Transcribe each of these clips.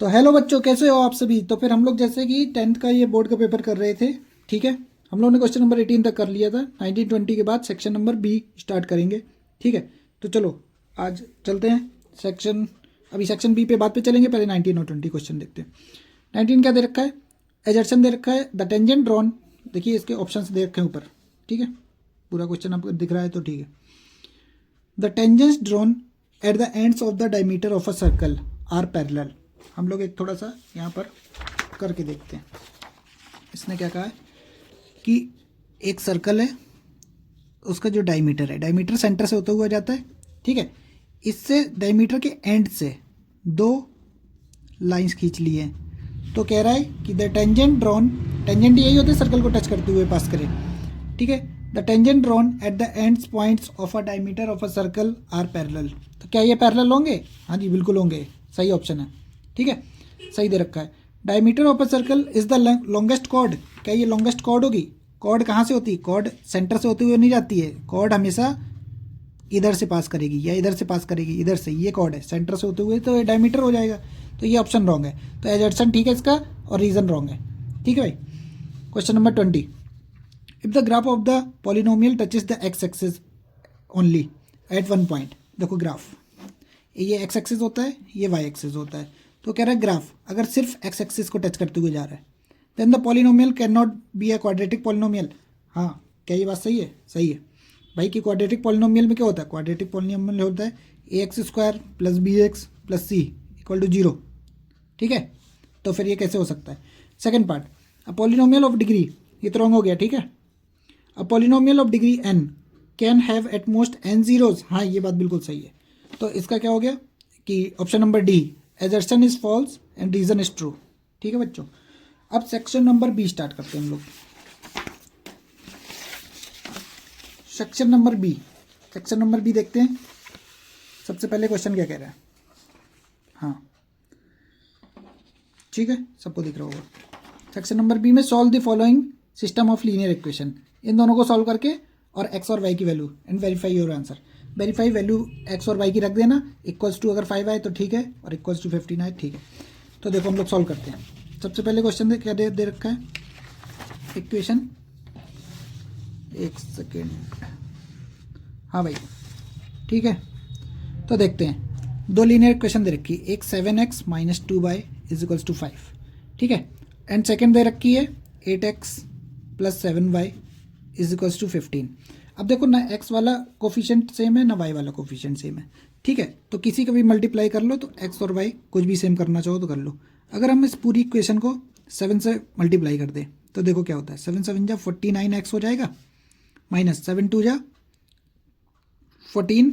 तो हेलो बच्चों, कैसे हो आप सभी। तो फिर हम लोग जैसे कि 10th का ये बोर्ड का पेपर कर रहे थे, ठीक है। हम लोगों ने क्वेश्चन नंबर 18 तक कर लिया था। 1920 के बाद सेक्शन नंबर बी स्टार्ट करेंगे, ठीक है। तो चलो आज चलते हैं सेक्शन, अभी सेक्शन बी पे बाद पे चलेंगे, पहले 19 और 20 क्वेश्चन देखते हैं। 19 क्या दे रखा है, एजर्शन दे रखा है द टेंजेंट ड्रॉन, देखिए इसके ऑप्शन दे रखे हैं ऊपर, ठीक है। पूरा क्वेश्चन आपको दिख रहा है तो ठीक है। The tangents drawn at the ends of the diameter of a circle are parallel. हम लोग एक थोड़ा सा यहाँ पर करके देखते हैं। इसने क्या कहा है कि एक सर्कल है, उसका जो डायमीटर है, डायमीटर सेंटर से होता हुआ जाता है, ठीक है। इससे डायमीटर के एंड से दो लाइंस खींच ली हैं। तो कह रहा है कि द टेंजेंट ड्रॉन, टेंजेंट यही होते हैं सर्कल को टच करते हुए पास करें, ठीक है। The tangent drawn at the ends points of a diameter of a circle are parallel. तो क्या ये पैरेलल होंगे? हाँ जी बिल्कुल होंगे, सही ऑप्शन है, ठीक है, सही दे रखा है। Diameter of a circle is the longest chord. क्या ये लॉन्गेस्ट कॉर्ड होगी? कॉर्ड कहाँ से होती है? कॉर्ड सेंटर से होते हुए नहीं जाती है, कॉर्ड हमेशा इधर से पास करेगी या इधर से पास करेगी, इधर से। ये कॉर्ड है सेंटर से होते हुए, तो ये डायमीटर हो जाएगा। तो ये ऑप्शन रॉन्ग है, तो एजर्शन ठीक है इसका और रीज़न रॉन्ग है, ठीक है भाई। Question number 20, if the graph of the polynomial touches the x axis only at one point. देखो ग्राफ, ये एक्स एक्सिस होता है, ये वाई एक्सिस होता है। तो कह रहा है ग्राफ अगर सिर्फ एक्स एक्सिस को टच करते हुए जा रहा है, then the polynomial can not be a quadratic polynomial. हाँ, क्या ये बात सही है? सही है भाई। कि क्वाड्रेटिक पॉलिनोमियल में क्या होता है? क्वाड्रेटिक पॉलिनोमियल होता है A X square plus B X plus C equal to 0, ठीक है। तो फिर ये कैसे हो सकता है? Second part, a polynomial of degree, ये तो रॉन्ग हो गया, ठीक है। A polynomial of degree n can have at most n zeros. हाँ ये बात बिल्कुल सही है। तो इसका क्या हो गया कि option number D, assertion is false and reason is true, ठीक है बच्चों। अब सेक्शन नंबर बी स्टार्ट करते हैं हम लोग। Section number B, section number B देखते हैं। सबसे पहले क्वेश्चन क्या कह रहा है? हाँ ठीक है, सबको दिख रहा होगा। सेक्शन नंबर बी में solve the following system of linear equation. इन दोनों को सॉल्व करके और एक्स और वाई की value and verify your answer. Verify value X और वाई की रख देना, इक्वल्स टू अगर 5 आए तो ठीक है और इक्वल्स टू 15 आए ठीक है। तो देखो हम लोग सॉल्व करते हैं। सबसे पहले क्वेश्चन क्या दे रखा है इक्वेशन, एक सेकेंड, हाँ भाई ठीक है। तो देखते हैं, दो लीनियर इक्वेशन दे रखी है, एक 7x minus 2y is equals to 5, ठीक है। एंड सेकेंड दे रखी है 8x plus 7y is equals to 15। अब देखो ना x वाला कोफिशिएंट सेम है ना y वाला कोफिशिएंट सेम है, ठीक है। तो किसी का भी मल्टीप्लाई कर लो, तो x और y कुछ भी सेम करना चाहो तो कर लो। अगर हम इस पूरी इक्वेशन को 7 से मल्टीप्लाई कर दें तो देखो क्या होता है, 7 7 जा 49x हो जाएगा, माइनस 7 2 जा 14।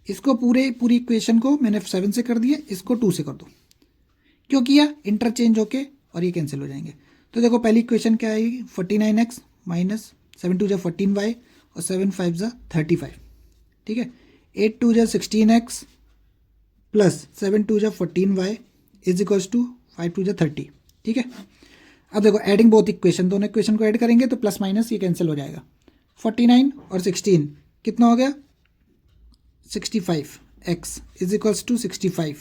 इसको पूरी इक्वेशन को मैंने 7 से कर दिया, इसको 2 से कर दो। क्यों किया? इंटरचेंज होके और ये कैंसिल हो जाएंगे। तो देखो पहली इक्वेशन क्या आएगी, 49x माइनस 7 2 जा 14y और 7 5 जा 35, ठीक है। 8 2 जा 16x प्लस 7 2 जा 14y इज इक्वल्स टू 5 2 जा 30, ठीक है। अब देखो एडिंग बोथ इक्वेशन, दोनों इक्वेशन को ऐड करेंगे तो प्लस माइनस ये कैंसिल हो जाएगा। 49 और 16 कितना हो गया? 65x इज इक्वल्स टू 65,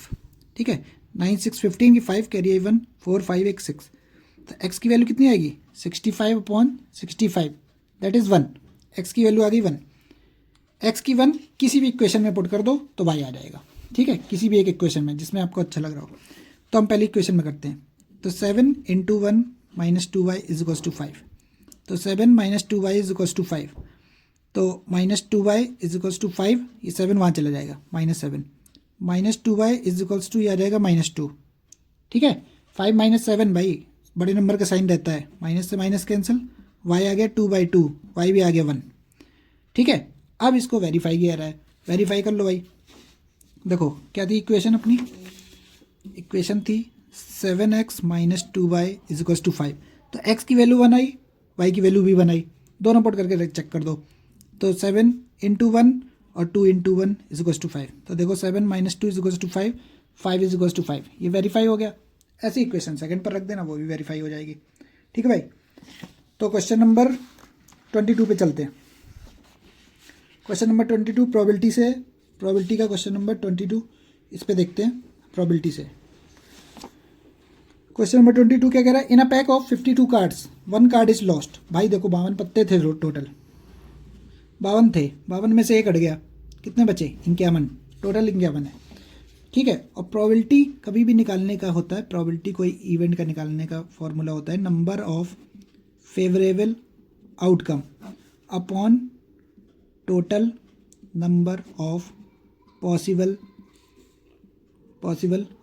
ठीक है। 9 6 15 की 5 कैरी आई 1 4 5 1 6, तो x की वैल्यू कितनी आएगी? 65/65, दैट इज़ 1। x की वैल्यू आ गई 1। x की 1 किसी भी इक्वेशन में पुट कर दो तो y आ जाएगा, ठीक है। किसी भी एक इक्वेशन में जिसमें आपको अच्छा लग रहा हो। तो हम पहली इक्वेशन में करते हैं। तो 7 into 1 minus 2y is equals to 5। तो 7 minus 2y is equals to 5, तो minus 2y is equals to 5, ये 7 वहाँ चला जाएगा, minus 7 minus 2y is equals to ये आ जाएगा -2, ठीक है। 5 माइनस 7 भाई बड़े नंबर का साइन रहता है, माइनस से माइनस कैंसिल, y आ गया 2/2, y भी आ गया 1, ठीक है। अब इसको वेरीफाई किया रहा है, वेरीफाई कर लो भाई। देखो क्या थी इक्वेशन अपनी, इक्वेशन थी 7x minus 2y is equals to 5। तो x की वैल्यू 1 आई, y की वैल्यू भी 1 आई, दोनों पुट करके चेक कर दो। तो 7 इंटू 1 और 2 इंटू 1 इज इक्वल्स टू 5। तो देखो 7 minus 2 is equals to 5, 5 is equals to 5, ये वेरीफाई हो गया। ऐसी इक्वेशन सेकंड पर रख देना, वो भी वेरीफाई हो जाएगी, ठीक है भाई। तो क्वेश्चन नंबर 22 पे चलते हैं। क्वेश्चन नंबर 22 प्रोबेबिलिटी से, प्रोबेबिलिटी का क्वेश्चन नंबर 22, इस पे देखते हैं प्रोबेबिलिटी से। क्वेश्चन नंबर 22 क्या कह रहा है? In a pack of 52 cards 1 card is lost. भाई देखो 52 पत्ते थे टोटल, 52 थे, 52 में से एक हट गया, कितने बचे? 51, टोटल 51 है। ठीक है, और प्रोबेबिलिटी कभी भी निकालने का होता है, प्रोबेबिलिटी कोई इवेंट का निकालने का फॉर्मूला होता है number of favourable outcome upon total number of possible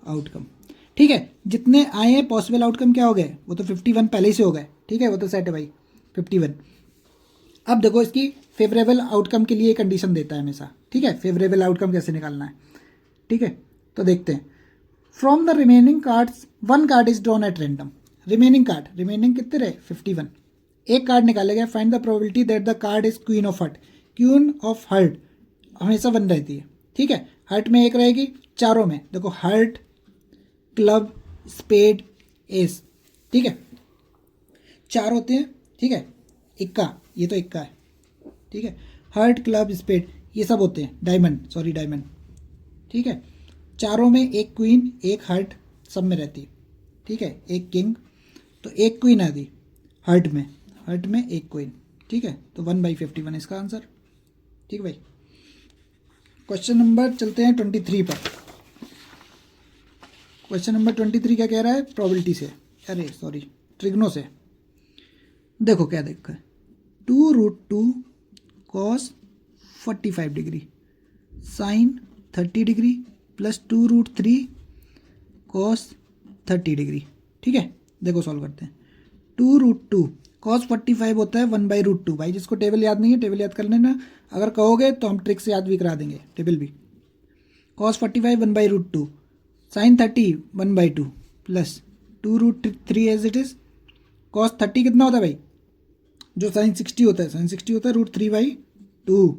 outcome. ठीक है, जितने आए हैं पॉसिबल आउटकम क्या हो गए? वो तो 51 पहले ही से हो गए। ठीक है, वो तो सेट है भाई 51। अब देखो इसकी फेवरेबल आउटकम के लिए कंडीशन देता है हमेशा। ठीक है, फेवरेबल आउटकम कैसे निकालना है? ठीक है, तो देखते हैं। From the remaining cards 1 card is drawn at random. Remaining कितने रहे? 51। एक कार्ड निकाले गए। Find the probability that the card is queen of heart. Queen of heart हमेशा 1 रहती है। ठीक है, हर्ट में एक रहेगी, चारों में देखो हर्ट, क्लब, स्पेड, एस। ठीक है, 4 होते हैं। ठीक है, इक्का, ये तो इक्का है। ठीक है, हर्ट, क्लब, स्पेड ये सब होते हैं। डायमंड। ठीक है, चारों में एक क्वीन, एक हर्ट सब में रहती है। ठीक है, एक किंग, तो एक क्वीन आती हर्ट में एक क्वीन। ठीक है, तो 1/51 इसका आंसर। ठीक है भाई, क्वेश्चन नंबर चलते हैं 23 पर। क्वेश्चन नंबर 23 क्या कह रहा है? प्रोबेबिलिटी से, ट्रिग्नो से। देखो क्या देखा है, 2√2 cos 45 degree sine 30 degree plus 2√3 cos 30 degree. ठीक है, देखो सॉल्व करते हैं। 2√2 cos 45 होता है 1/√2। भाई जिसको टेबल याद नहीं है टेबल याद कर लेना, अगर कहोगे तो हम ट्रिक से याद भी करा देंगे टेबल भी। cos 45 1/√2, sine 30 1/2 plus 2√3 as it is. cos 30 कितना होता है भाई? जो साइन 60 होता है, √3/2।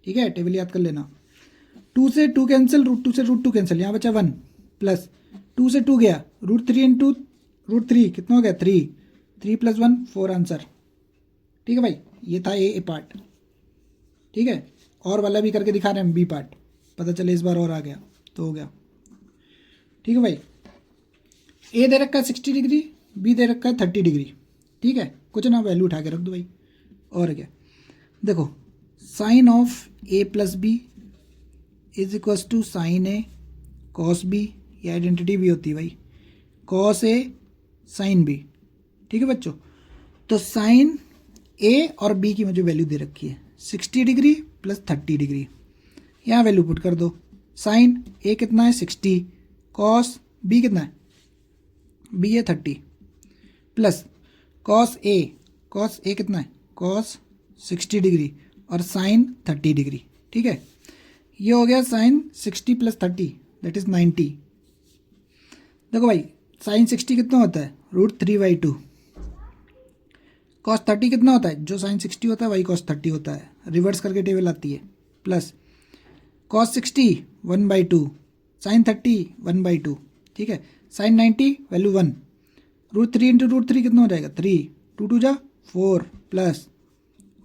ठीक है, टेबल याद कर लेना। 2 से 2 कैंसिल, √2 से √2 कैंसिल, यहाँ बचा 1 प्लस 2 से 2 गया, √3 इंटू √3 कितना हो गया? 3 + 1 4 आंसर। ठीक है भाई, ये था ए पार्ट। ठीक है, और वाला भी करके दिखा रहे हैं बी पार्ट, पता चले इस बार और आ गया तो हो गया। ठीक है भाई, ए दे रखा है 60 डिग्री, बी दे रखा है 30 डिग्री। ठीक है, कुछ ना वैल्यू उठा के रख दो भाई। और क्या देखो, sine of A plus B is equals to sine A cos B. ये आइडेंटिटी भी होती है भाई, कॉस ए साइन बी। ठीक है बच्चों, तो साइन ए और बी की मुझे वैल्यू दे रखी है 60 डिग्री प्लस 30 डिग्री। यहाँ वैल्यू पुट कर दो। साइन ए कितना है? 60, कॉस बी कितना है? बी है 30 प्लस कॉस ए कितना है? कॉस 60 डिग्री और साइन 30 डिग्री। ठीक है, ये हो गया साइन 60 प्लस 30 दैट इज 90। देखो भाई साइन 60 कितना होता है? √3/2। कॉस 30 कितना होता है? जो साइन 60 होता है वही कॉस 30 होता है, रिवर्स करके टेबल आती है। Plus cos 60 1/2, sine 30 1/2। ठीक है, साइन 90 वैल्यू 1, √3 इंटू √3 कितना हो जाएगा? 3, 2 2 जा 4 प्लस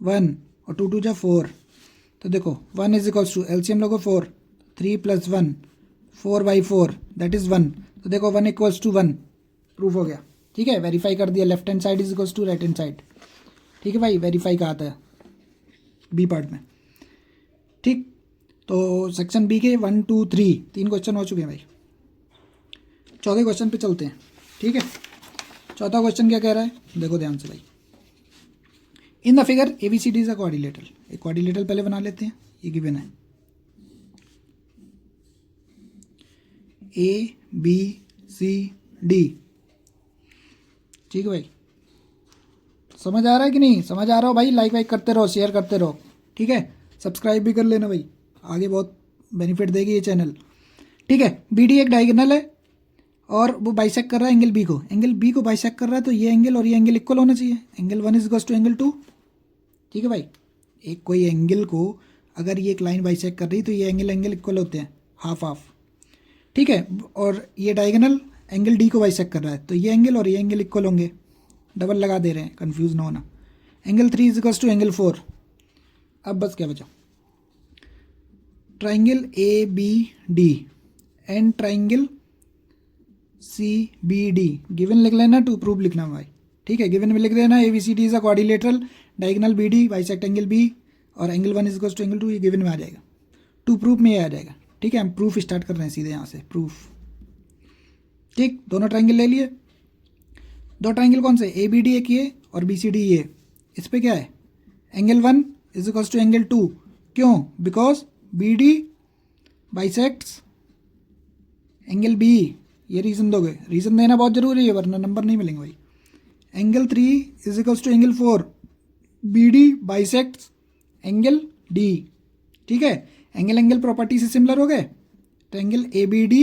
1 और 2 2 जा 4। तो देखो 1 इज इक्वल्स टू एलसीएम लोगो 4, 3 + 1 4/4 दैट इज़ 1। तो देखो 1 इक्वल्स टू 1 प्रूफ हो गया। ठीक है, वेरीफाई कर दिया, left hand side is equals to right hand side. ठीक है भाई, वेरीफाई का आता है बी पार्ट में। ठीक, तो सेक्शन बी के 1 2 3 क्वेश्चन हो चुके हैं भाई। चौथे क्वेश्चन पे चलते हैं। ठीक है, चौथा क्वेश्चन क्या कह रहा है? देखो ध्यान से भाई। In the figure ABCD is a quadrilateral. एक क्वाड्रिलेटरल पहले बना लेते हैं, ये गिवन है ABCD। ठीक है भाई, समझ आ रहा है कि नहीं? समझ आ रहा हो भाई? लाइक वाइक करते रहो, शेयर करते रहो। ठीक है, सब्सक्राइब भी कर लेना भाई, आगे बहुत बेनिफिट देगी ये चैनल। ठीक है, BD एक डायगोनल है और वो बाइसेक्ट कर रहा है एंगल बी को। एंगल बी को बाइसेक्ट कर रहा है तो ये एंगल और ये एंगल इक्वल होना चाहिए। Angle 1 is equals to angle 2। ठीक है भाई, एक कोई एंगल को अगर ये एक लाइन बाइसेक्ट कर रही तो ये एंगल इक्वल होते हैं, हाफ हाफ। ठीक है, और ये डायगोनल एंगल डी को बाइसेक्ट कर रहा है तो ये एंगल और ये एंगल इक्वल होंगे। डबल लगा दे रहे हैं, कंफ्यूज ना होना। Angle 3 is equals to angle 4। अब बस क्या बचा? Triangle ABD and triangle CBD, given लिख लेना, टू प्रूव लिखना भाई, ठीक है। गिवन में लिख देना ABCD is a quadrilateral diagonal BD bisect angle B और angle 1 is equal to angle 2, ये गिवन में आ जाएगा, टू प्रूफ में ये आ जाएगा, ठीक है। हम प्रूफ स्टार्ट कर रहे हैं सीधे यहाँ से, प्रूफ, ठीक। दोनों ट्राइंगल ले लिए, दो ट्राइंगल कौन से, ABD एक ये और BCD ये, इस पे क्या है, angle 1 is equal to angle 2, क्यों, because BD bisects angle B, ये रीज़न दोगे, रीज़न देना बहुत ज़रूरी है वरना नंबर नहीं मिलेंगे भाई। Angle 3 is equals to angle 4, BD bisects angle D, ठीक है। एंगल एंगल प्रॉपर्टी से सिमिलर हो गए, triangle ABD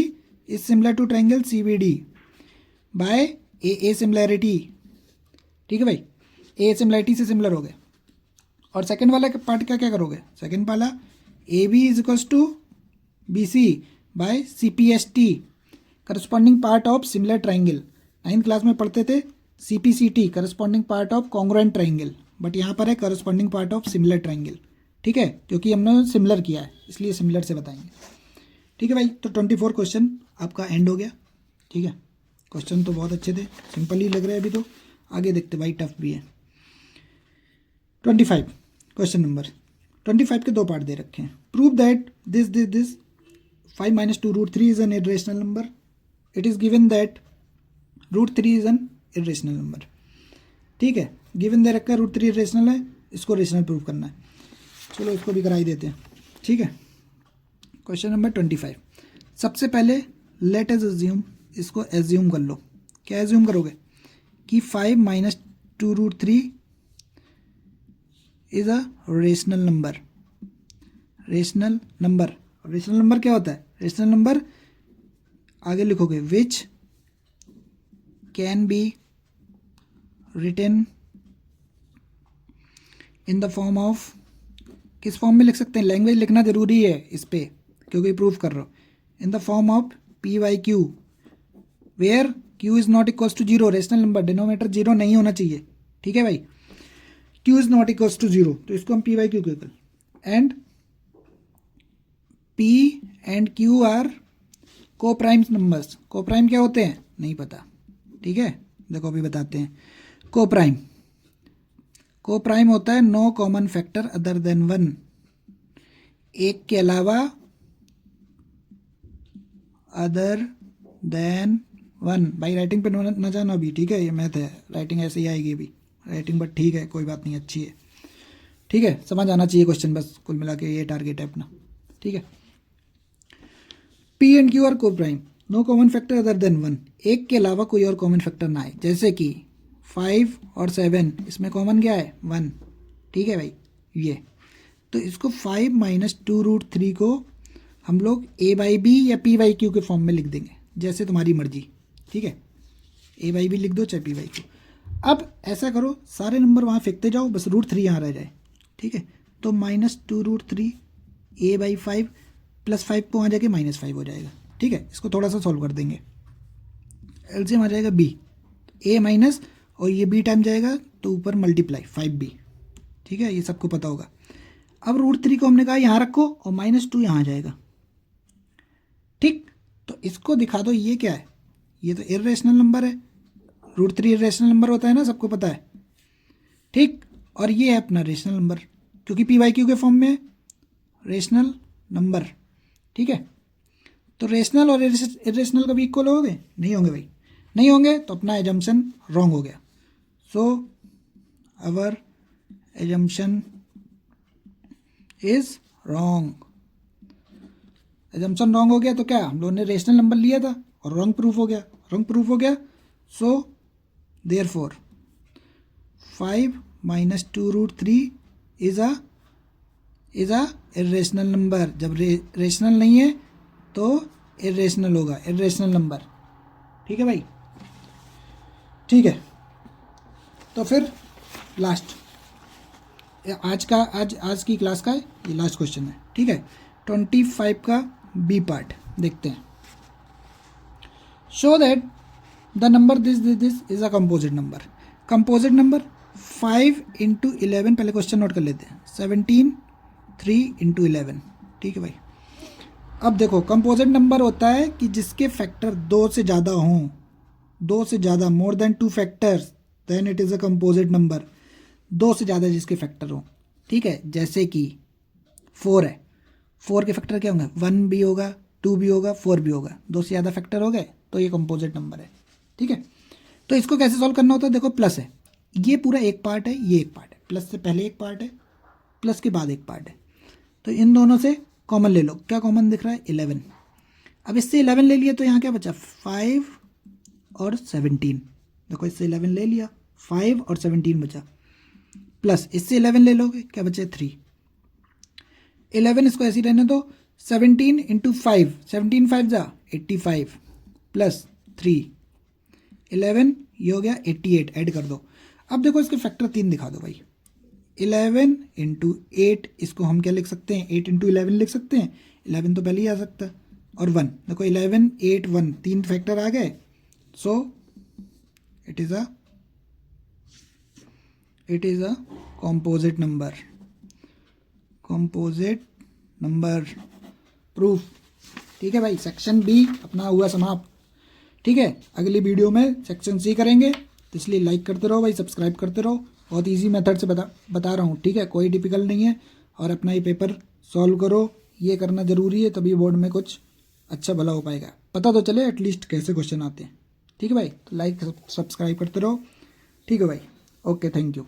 is similar to triangle CBD by AA similarity, ठीक है भाई, AA सिमिलैरिटी से सिमिलर हो गए। और सेकंड वाला पार्ट का क्या करोगे, सेकंड वाला AB is equals to BC by CPST, corresponding part of similar triangle. 9th class में पढ़ते थे CPCT, corresponding part of congruent triangle, but यहाँ पर है corresponding part of similar triangle, ठीक है, क्योंकि हमने सिमिलर किया है इसलिए सिमिलर से बताएंगे, ठीक है भाई। तो 24 क्वेश्चन आपका एंड हो गया, ठीक है। क्वेश्चन तो बहुत अच्छे थे, सिंपल ही लग रहे हैं अभी, तो आगे देखते भाई, टफ भी है। 25 क्वेश्चन नंबर 25 के दो पार्ट दे रखे हैं। Prove that this 5 minus 2 root 3 is an irrational number. It is given that root 3 is an irrational number. ठीक है, गिवन दे रखा है रूट 3 irrational है, इसको रेशनल प्रूव करना है। चलो इसको भी कराई देते हैं, ठीक है। क्वेश्चन नंबर 25, सबसे पहले लेट अस अज्यूम, इसको एज्यूम कर लो। क्या एज्यूम करोगे कि 5 minus 2 root 3 is a rational number. Rational number, rational number क्या होता है, रेशनल नंबर आगे लिखोगे which can be written in the form of, किस फॉर्म में लिख सकते हैं, लैंग्वेज लिखना जरूरी है इस पे क्योंकि प्रूफ कर रहे हो, in the form of PYQ where Q is not equals to 0, rational number denominator 0 नहीं होना चाहिए, ठीक है भाई। Q is not equals to 0, तो इसको हम PYQ कहते हैं। And P and Q are coprime numbers. Coprime क्या होते हैं नहीं पता, ठीक है, देखो अभी बताते हैं। को प्राइम होता है no common factor other than 1, एक के अलावा अदर देन 1। भाई राइटिंग पे न जाना अभी, ठीक है, ये मैथ है, राइटिंग ऐसे ही आएगी अभी राइटिंग, बट ठीक है कोई बात नहीं, अच्छी है, ठीक है, समझ आना चाहिए क्वेश्चन, बस कुल मिला के ये टारगेट है अपना, ठीक है। P and Q are coprime, no common factor other than 1, एक के अलावा कोई और कॉमन फैक्टर ना आए, जैसे कि 5 और 7, इसमें कॉमन क्या है 1, ठीक है भाई ये। तो इसको 5 minus 2 root 3 को हम लोग A/B या PYQ के फॉर्म में लिख देंगे, जैसे तुम्हारी मर्जी, ठीक है, A/B लिख दो चाहे PYQ। अब ऐसा करो सारे नंबर वहाँ फेंकते जाओ, बस रूट 3 यहाँ रह जाए, ठीक है। तो -2 root 3 A/5 +5 को वहाँ जाके -5 हो जाएगा, ठीक है। इसको थोड़ा सा सॉल्व कर देंगे, एलसीएम आ जाएगा B, A माइनस और ये B टाइम जाएगा तो ऊपर मल्टीप्लाई 5B, ठीक है, ये सबको पता होगा। अब रूट 3 को हमने कहा यहाँ रखो और -2 यहाँ आ जाएगा, ठीक। तो इसको दिखा दो, ये क्या है, ये तो इर्रेशनल नंबर है, रूट 3 इर्रेशनल नंबर होता है ना, सबको पता है, ठीक। और ये है अपना रेशनल नंबर, क्योंकि PYQ के फॉर्म में रेशनल नंबर, ठीक है। तो रेशनल और इरेशनल कभी इक्वल होंगे नहीं होंगे भाई, नहीं होंगे, तो अपना एजम्पशन रॉन्ग हो गया। So our assumption is wrong, assumption wrong हो गया, तो क्या हम लोगों ने रेशनल नंबर लिया था और रॉन्ग प्रूफ हो गया, रॉन्ग प्रूफ हो गया। So therefore 5 minus 2 root 3 is a irrational number. जब रेशनल नहीं है तो इरेशनल होगा, इरेशनल नंबर, ठीक है भाई, ठीक है। तो फिर लास्ट आज की क्लास का ये लास्ट क्वेश्चन है, ठीक है। 25 का B पार्ट देखते हैं। Show that the number this is a composite number. Composite number 5 into 11, पहले क्वेश्चन नोट कर लेते हैं, 17 3 into 11, ठीक है भाई। अब देखो कंपोजिट नंबर होता है कि जिसके फैक्टर दो से ज़्यादा हों, दो से ज़्यादा, more than two factors, then it is a composite number. दो से ज़्यादा जिसके फैक्टर हों, ठीक है। जैसे कि 4 है, 4 के फैक्टर क्या होंगे, 1 भी होगा, 2 भी होगा, 4 भी होगा, दो से ज़्यादा फैक्टर हो गए तो ये कंपोजिट नंबर है, ठीक है। तो इसको कैसे सॉल्व करना होता है, देखो प्लस है, ये पूरा एक पार्ट है, ये एक पार्ट है, प्लस से पहले एक पार्ट है, प्लस के बाद एक पार्ट है, तो इन दोनों से कॉमन ले लो। क्या कॉमन दिख रहा है, 11। अब इससे 11 ले लिया तो यहाँ क्या बचा, 5 और 17। देखो इससे 11 ले लिया, 5 और 17 बचा, प्लस इससे 11 ले लोगे, क्या बचे, 3। 11 इसको ऐसे ही रहने दो, 17 इंटू 5, 17 5 जा 85, प्लस 3, 11, ये हो गया 88, ऐड कर दो। अब देखो इसके फैक्टर 3 दिखा दो भाई, 11 इंटू 8, इसको हम क्या लिख सकते हैं, 8 इंटू 11 लिख सकते हैं, 11 तो पहले ही आ सकता है, और 1, देखो 11 8 1, 3 फैक्टर आ गए, so it is a composite number, composite number proof, ठीक है भाई। सेक्शन बी अपना हुआ समाप्त, ठीक है। अगली वीडियो में सेक्शन सी करेंगे, तो इसलिए लाइक करते रहो भाई, सब्सक्राइब करते रहो। बहुत इजी मेथड से बता रहा हूँ, ठीक है, कोई डिफिकल्ट नहीं है। और अपना ये पेपर सॉल्व करो, ये करना ज़रूरी है, तभी बोर्ड में कुछ अच्छा भला हो पाएगा, पता तो चले एटलीस्ट कैसे क्वेश्चन आते हैं, ठीक है भाई। तो लाइक सब्सक्राइब करते रहो, ठीक है भाई, ओके, थैंक यू।